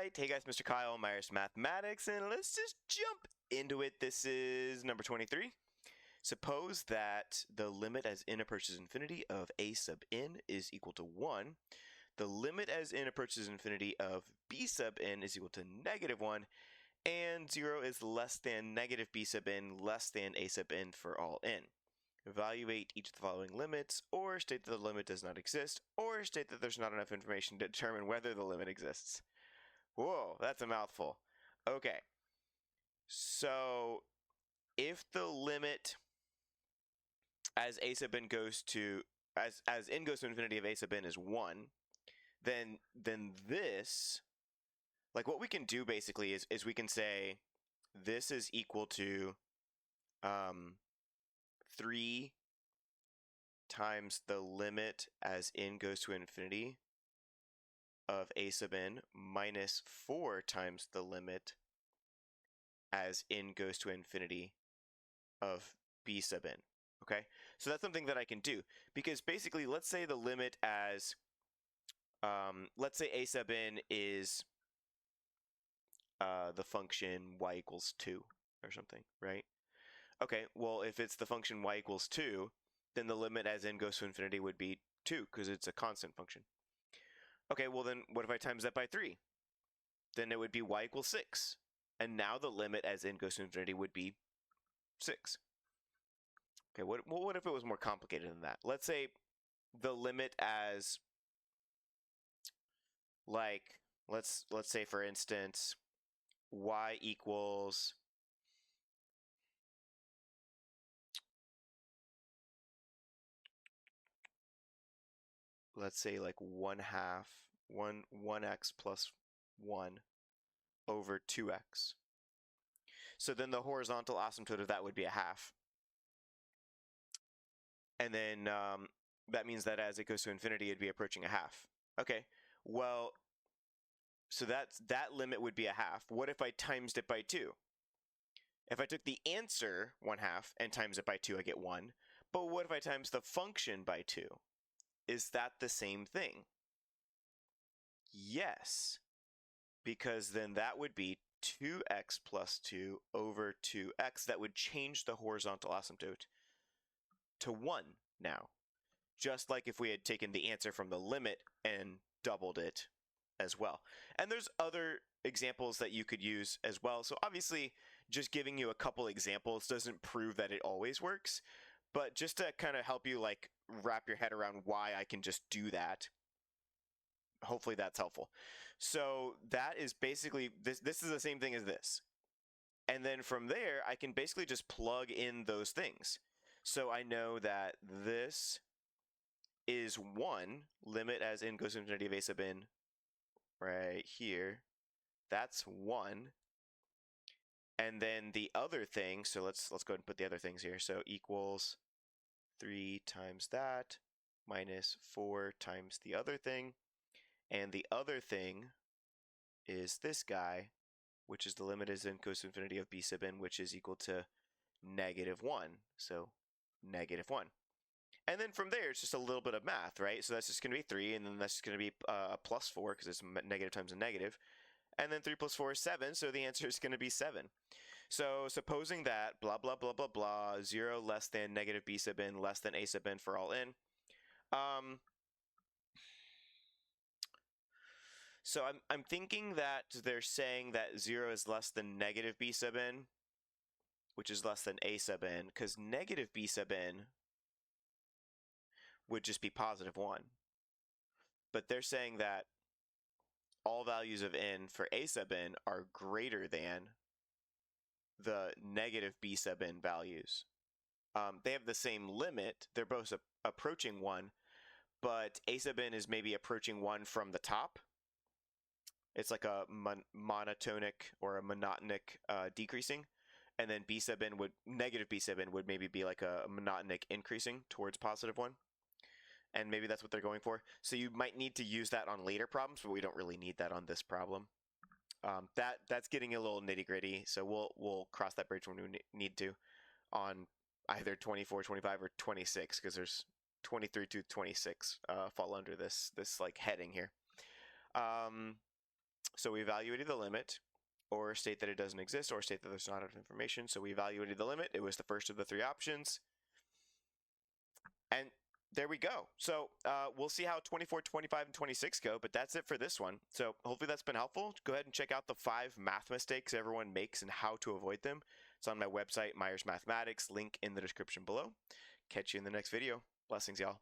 right. Hey guys, Mr. Kyle, Myers Mathematics, and let's just jump into it. This is number 23. Suppose that the limit as n approaches infinity of a sub n is equal to 1. The limit as n approaches infinity of b sub n is equal to -1, and 0 is less than negative b sub n less than a sub n for all n. Evaluate each of the following limits, or state that the limit does not exist, or state that there's not enough information to determine whether the limit exists. Whoa, that's a mouthful. Okay, so if the limit as a sub n goes to as n goes to infinity of a sub n is 1, then this, like what we can do basically is we can say this is equal to 3 times the limit as n goes to infinity of a sub n minus 4 times the limit as n goes to infinity of b sub n. Okay, so that's something that I can do, because basically let's say the limit as let's say a sub n is the function y equals 2 or something, right? Okay, well, if it's the function y equals 2, then the limit as n goes to infinity would be 2, because it's a constant function. Okay, well then what if I times that by 3? Then it would be y equals 6. And now the limit as n goes to infinity would be 6. Okay, what if it was more complicated than that? Let's say the limit as, like, let's say for instance, y equals let's say like 1/2 plus 1 over 2x. So then the horizontal asymptote of that would be 1/2. And then that means that as it goes to infinity, it'd be approaching 1/2. Okay, well, so that limit would be 1/2. What if I times it by 2? If I took the answer 1/2 and times it by 2, I get 1. But what if I times the function by 2? Is that the same thing? Yes, because then that would be 2x plus 2 over 2x. That would change the horizontal asymptote to 1 now. Just like if we had taken the answer from the limit and doubled it as well. And there's other examples that you could use as well. So obviously, just giving you a couple examples doesn't prove that it always works. But just to kind of help you like wrap your head around why I can just do that, hopefully that's helpful. So that is basically, this is the same thing as this. And then from there, I can basically just plug in those things. So I know that this is 1, limit as n goes to infinity of a sub n right here. That's 1. And then the other thing, so let's go ahead and put the other things here. So equals 3 times that minus 4 times the other thing. And the other thing is this guy, which is the limit as n goes to infinity of b sub n, which is equal to -1. So -1. And then from there, it's just a little bit of math, right? So that's just going to be 3, and then that's just going to be plus 4, because it's negative times a negative. And then 3 plus 4 is 7, so the answer is going to be 7. So supposing that blah, blah, blah, blah, blah, 0 less than negative b sub n less than a sub n for all n. So I'm thinking that they're saying that 0 is less than negative b sub n, which is less than a sub n, because negative b sub n would just be positive 1. But they're saying that all values of n for a sub n are greater than the negative b sub n values. They have the same limit. They're both approaching 1, but a sub n is maybe approaching 1 from the top. It's like a monotonic or a monotonic decreasing. And then b sub n would, negative b sub n would maybe be like a monotonic increasing towards positive 1. And maybe that's what they're going for. So you might need to use that on later problems, but we don't really need that on this problem. That's getting a little nitty gritty. So we'll cross that bridge when we need to on either 24, 25, or 26, because there's 23 to 26 fall under this like heading here. So we evaluated the limit, or state that it doesn't exist, or state that there's not enough information. So we evaluated the limit. It was the first of the 3 options. And there we go. So we'll see how 24, 25, and 26 go, but that's it for this one. So hopefully that's been helpful. Go ahead and check out the 5 math mistakes everyone makes and how to avoid them. It's on my website, Myers Mathematics, link in the description below. Catch you in the next video. Blessings, y'all.